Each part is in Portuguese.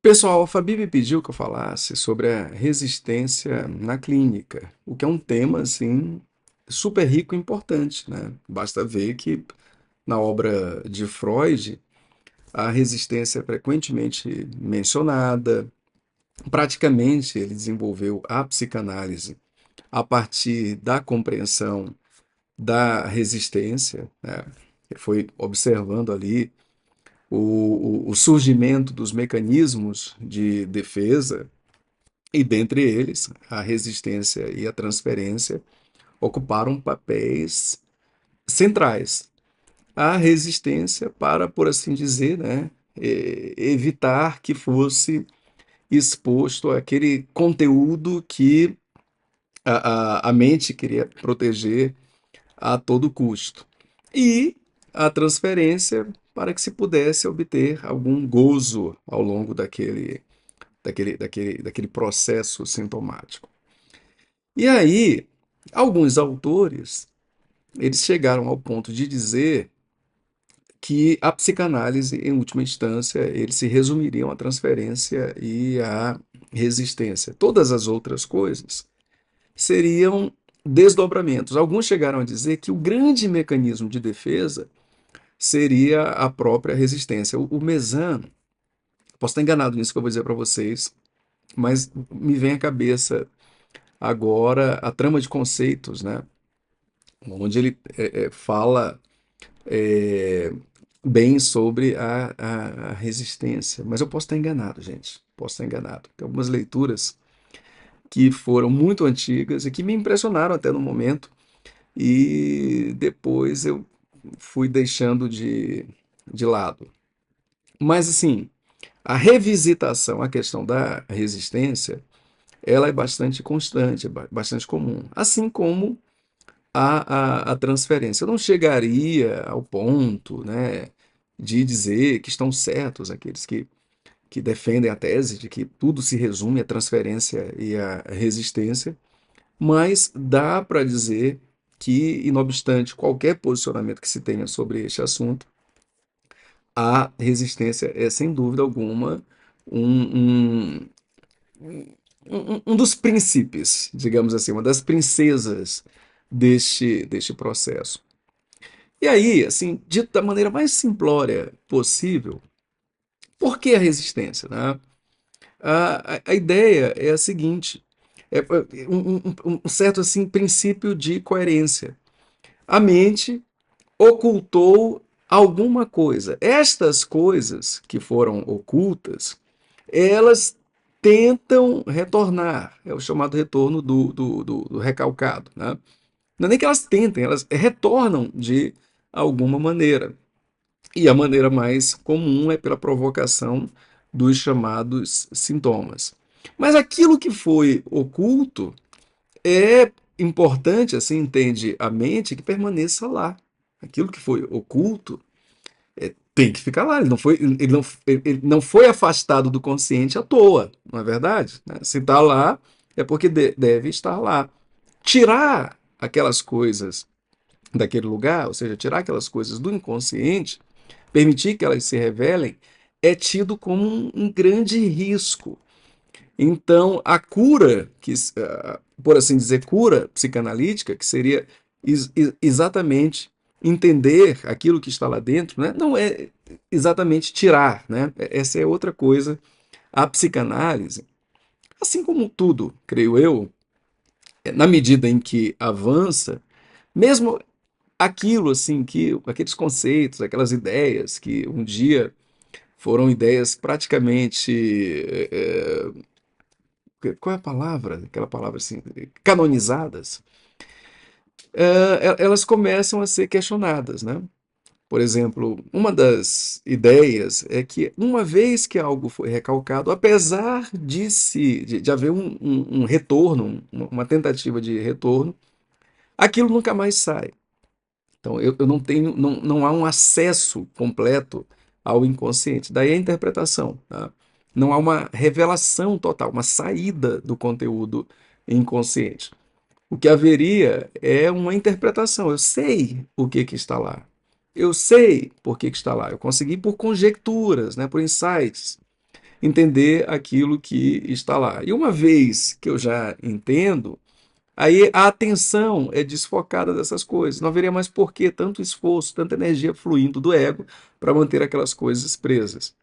Pessoal, a Fabi me pediu que eu falasse sobre a resistência na clínica, o que é um tema, assim, super rico e importante, né? Basta ver que na obra de Freud, a resistência é frequentemente mencionada. Praticamente, ele desenvolveu a psicanálise a partir da compreensão da resistência, né? Ele foi observando ali o surgimento dos mecanismos de defesa. E dentre eles, a resistência e a transferência ocuparam papéis centrais. A resistência para, por assim dizer, né, evitar que fosse exposto aquele conteúdo que a mente queria proteger a todo custo. E a transferência para que se pudesse obter algum gozo ao longo daquele processo sintomático. E aí, alguns autores, eles chegaram ao ponto de dizer que a psicanálise, em última instância, eles se resumiriam à transferência e à resistência. Todas as outras coisas seriam desdobramentos. Alguns chegaram a dizer que o grande mecanismo de defesa seria a própria resistência. O Mesano, posso estar enganado nisso que eu vou dizer para vocês, mas me vem à cabeça agora a trama de conceitos, né? Onde ele fala é, bem sobre a resistência. Mas eu posso estar enganado, gente. Posso estar enganado. Tem algumas leituras que foram muito antigas e que me impressionaram até no momento, e depois eu fui deixando de lado. Mas, assim, a revisitação, a questão da resistência, ela é bastante constante, é bastante comum. Assim como a transferência. Eu não chegaria ao ponto, né, de dizer que estão certos aqueles que defendem a tese de que tudo se resume à transferência e à resistência, mas dá para dizer que, e não obstante qualquer posicionamento que se tenha sobre este assunto, a resistência é, sem dúvida alguma, um, um, um dos princípios, digamos assim, uma das princesas deste processo. E aí, assim, dito da maneira mais simplória possível, por que a resistência, né? A ideia é a seguinte: é um certo assim princípio de coerência. A mente ocultou alguma coisa. Estas coisas que foram ocultas, elas tentam retornar. É o chamado retorno do recalcado, né? Não é nem que elas tentem, elas retornam de alguma maneira. E a maneira mais comum é pela provocação dos chamados sintomas. Mas aquilo que foi oculto é importante, assim entende a mente, que permaneça lá. Aquilo que foi oculto tem que ficar lá. Ele não foi afastado do consciente à toa, não é verdade? Se está lá, é porque deve estar lá. Tirar aquelas coisas daquele lugar, ou seja, tirar aquelas coisas do inconsciente, permitir que elas se revelem, é tido como um grande risco. Então, a cura, por assim dizer, cura psicanalítica, que seria exatamente entender aquilo que está lá dentro, né? Não é exatamente tirar, né? Essa é outra coisa. A psicanálise, assim como tudo, creio eu, na medida em que avança, mesmo aquilo assim que aqueles conceitos, aquelas ideias que um dia foram ideias praticamente qual é a palavra? Aquela palavra assim, canonizadas, elas começam a ser questionadas, né? Por exemplo, uma das ideias é que uma vez que algo foi recalcado, apesar de haver um retorno, uma tentativa de retorno, aquilo nunca mais sai. Então, eu não tenho, não há um acesso completo ao inconsciente. Daí a interpretação. Tá? Não há uma revelação total, uma saída do conteúdo inconsciente. O que haveria é uma interpretação. Eu sei o que está lá. Eu sei por que está lá. Eu consegui por conjecturas, né, por insights. entender aquilo que está lá. E uma vez que eu já entendo, aí a atenção é desfocada dessas coisas. Não haveria mais por que tanto esforço, tanta energia fluindo do ego para manter aquelas coisas presas.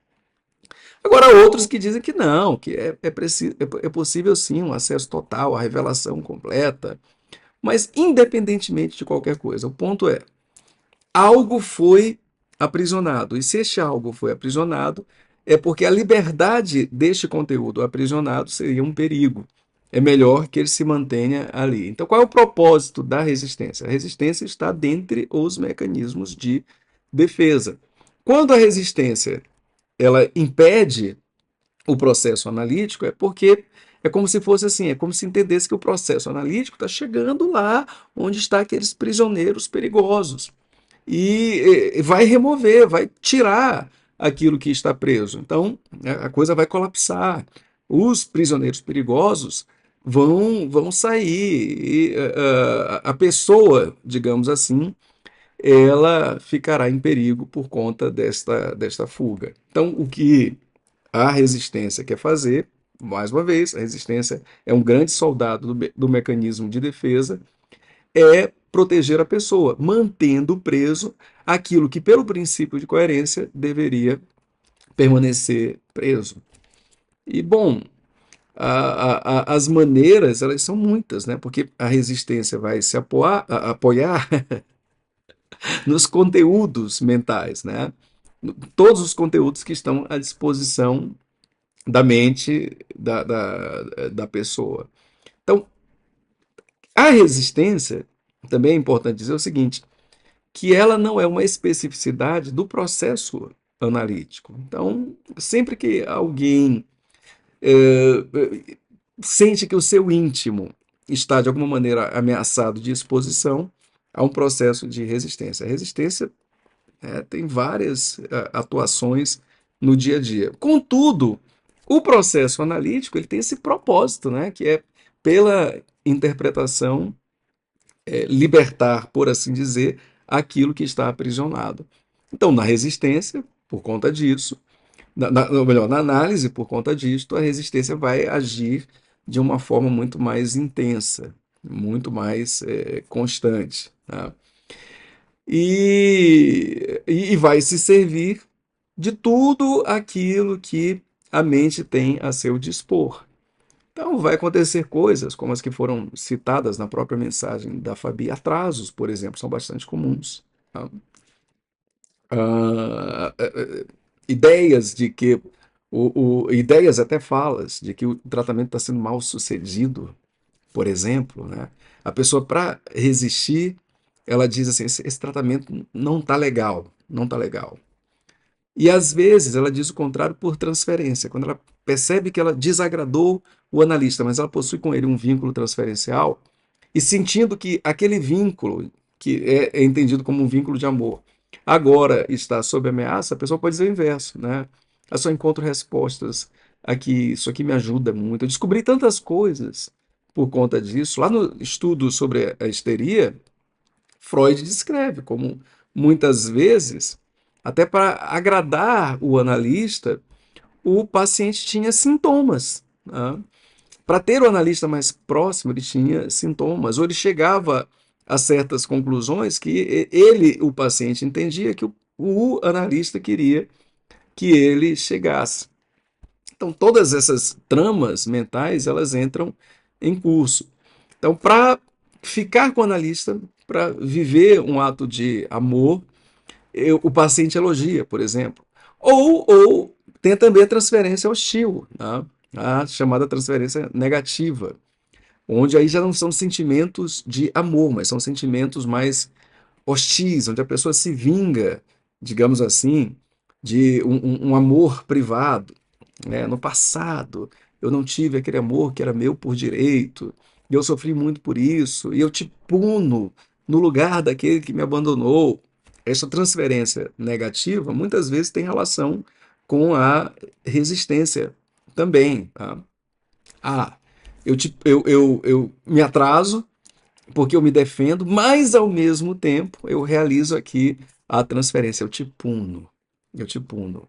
Agora, outros que dizem que não, que é possível sim um acesso total, a revelação completa, mas independentemente de qualquer coisa, o ponto é, algo foi aprisionado. E se este algo foi aprisionado, é porque a liberdade deste conteúdo aprisionado seria um perigo. É melhor que ele se mantenha ali. Então, qual é o propósito da resistência? A resistência está dentre os mecanismos de defesa. Quando a resistência ela impede o processo analítico, é porque é como se fosse assim, é como se entendesse que o processo analítico está chegando lá onde estão aqueles prisioneiros perigosos e vai remover, vai tirar aquilo que está preso. Então, a coisa vai colapsar. Os prisioneiros perigosos vão sair e a pessoa, digamos assim, ela ficará em perigo por conta desta fuga. Então, o que a resistência quer fazer, mais uma vez, a resistência é um grande soldado do mecanismo de defesa, é proteger a pessoa, mantendo preso aquilo que, pelo princípio de coerência, deveria permanecer preso. E, bom, as maneiras, elas são muitas, né? Porque a resistência vai se apoiar nos conteúdos mentais, né? Todos os conteúdos que estão à disposição da mente da pessoa. Então, a resistência, também é importante dizer o seguinte, que ela não é uma especificidade do processo analítico. Então, sempre que alguém sente que o seu íntimo está de alguma maneira ameaçado de exposição, há um processo de resistência. A resistência tem várias atuações no dia a dia. Contudo, o processo analítico ele tem esse propósito, né, que é pela interpretação libertar, por assim dizer, aquilo que está aprisionado. Então, na resistência, por conta disso, ou melhor, na análise, por conta disso, a resistência vai agir de uma forma muito mais intensa, muito mais constante. Tá? E vai se servir de tudo aquilo que a mente tem a seu dispor. Então, vai acontecer coisas como as que foram citadas na própria mensagem da Fabi. Atrasos, por exemplo, são bastante comuns. Tá? Ah, ideias de que ideias até falas de que o tratamento está sendo mal sucedido, por exemplo, né? A pessoa para resistir, ela diz assim, esse tratamento não está legal, não está legal. E às vezes ela diz o contrário por transferência, quando ela percebe que ela desagradou o analista, mas ela possui com ele um vínculo transferencial, e sentindo que aquele vínculo, que é entendido como um vínculo de amor, agora está sob ameaça, a pessoa pode dizer o inverso, né? Eu só encontro respostas aqui, isso aqui me ajuda muito. Eu descobri tantas coisas por conta disso. Lá no estudo sobre a histeria, Freud descreve como muitas vezes, até para agradar o analista, o paciente tinha sintomas. Né? Para ter o analista mais próximo, ele tinha sintomas, ou ele chegava a certas conclusões que ele, o paciente, entendia que o analista queria que ele chegasse. Então, todas essas tramas mentais, elas entram em curso. Então, para ficar com o analista, para viver um ato de amor, o paciente elogia, por exemplo. Ou tem também a transferência hostil, né? A chamada transferência negativa, onde aí já não são sentimentos de amor, mas são sentimentos mais hostis, onde a pessoa se vinga, digamos assim, de um amor privado. Né? No passado, eu não tive aquele amor que era meu por direito, e eu sofri muito por isso, e eu te puno no lugar daquele que me abandonou. Essa transferência negativa muitas vezes tem relação com a resistência também. Tá? Ah, eu me atraso porque eu me defendo, mas ao mesmo tempo eu realizo aqui a transferência, eu te puno, eu te puno.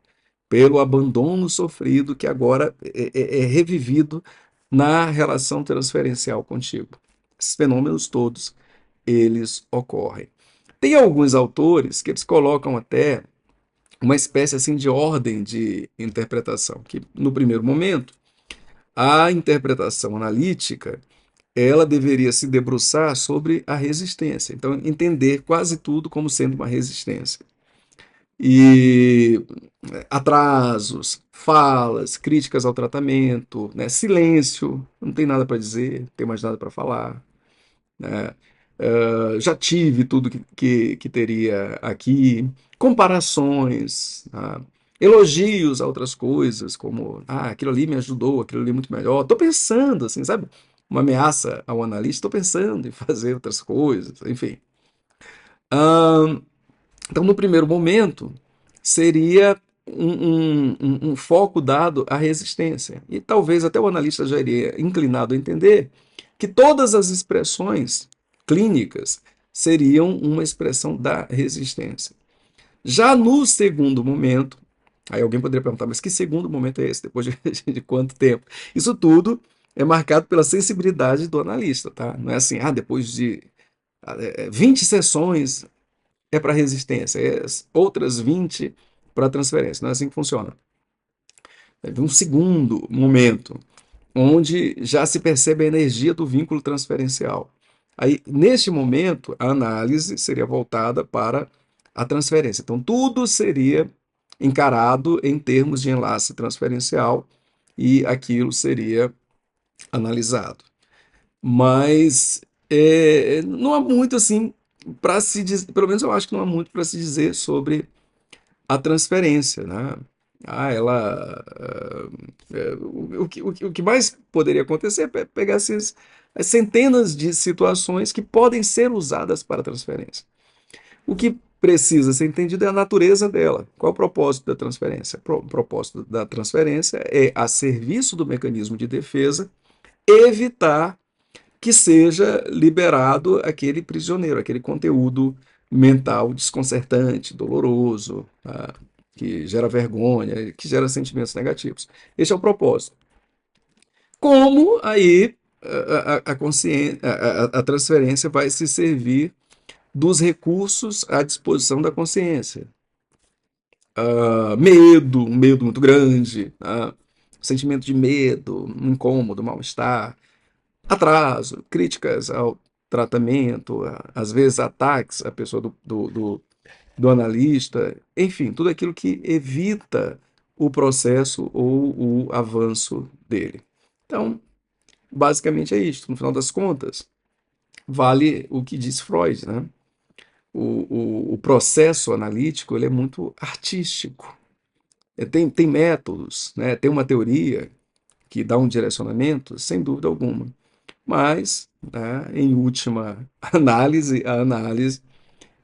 pelo abandono sofrido que agora é revivido na relação transferencial contigo. Esses fenômenos todos, eles ocorrem. Tem alguns autores que eles colocam até uma espécie assim de ordem de interpretação, que no primeiro momento, a interpretação analítica, ela deveria se debruçar sobre a resistência. Então, entender quase tudo como sendo uma resistência. E atrasos, falas, críticas ao tratamento, né? Silêncio, não tem nada para dizer, não tem mais nada para falar, né? Já tive tudo que teria aqui, comparações, tá? Elogios a outras coisas, como aquilo ali me ajudou, aquilo ali é muito melhor. Estou pensando, assim, sabe? Uma ameaça ao analista, estou pensando em fazer outras coisas, enfim. Então, no primeiro momento, seria um foco dado à resistência. E talvez até o analista já iria inclinado a entender que todas as expressões clínicas seriam uma expressão da resistência. Já no segundo momento, aí alguém poderia perguntar, mas que segundo momento é esse? Depois de quanto tempo? Isso tudo é marcado pela sensibilidade do analista, tá? Não é assim, depois de 20 sessões é para resistência, outras 20 para transferência. Não é assim que funciona. É um segundo momento, onde já se percebe a energia do vínculo transferencial. Aí, neste momento, a análise seria voltada para a transferência. Então, tudo seria encarado em termos de enlace transferencial e aquilo seria analisado. Mas não há muito assim para se dizer, pelo menos eu acho que não há muito para se dizer sobre a transferência, né? Ela. O que mais poderia acontecer é pegar as centenas de situações que podem ser usadas para transferência. O que precisa ser entendido é a natureza dela. Qual é o propósito da transferência? O propósito da transferência é, a serviço do mecanismo de defesa, evitar que seja liberado aquele prisioneiro, aquele conteúdo mental desconcertante, doloroso, que gera vergonha, que gera sentimentos negativos. Esse é o propósito. Como aí a consciência, a transferência vai se servir dos recursos à disposição da consciência. Medo, um medo muito grande, sentimento de medo, um incômodo, mal-estar, atraso, críticas ao tratamento, às vezes ataques à pessoa do analista, enfim, tudo aquilo que evita o processo ou o avanço dele. Então, basicamente é isso. No final das contas, vale o que diz Freud, né? O processo analítico ele é muito artístico. Tem métodos, né? Tem uma teoria que dá um direcionamento, sem dúvida alguma. Mas, né, em última análise, a análise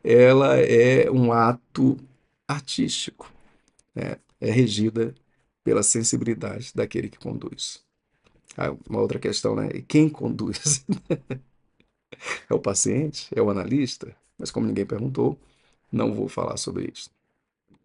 ela é um ato artístico, né? É regida pela sensibilidade daquele que conduz. Uma outra questão, né? E quem conduz? É o paciente? É o analista? Mas como ninguém perguntou, não vou falar sobre isso.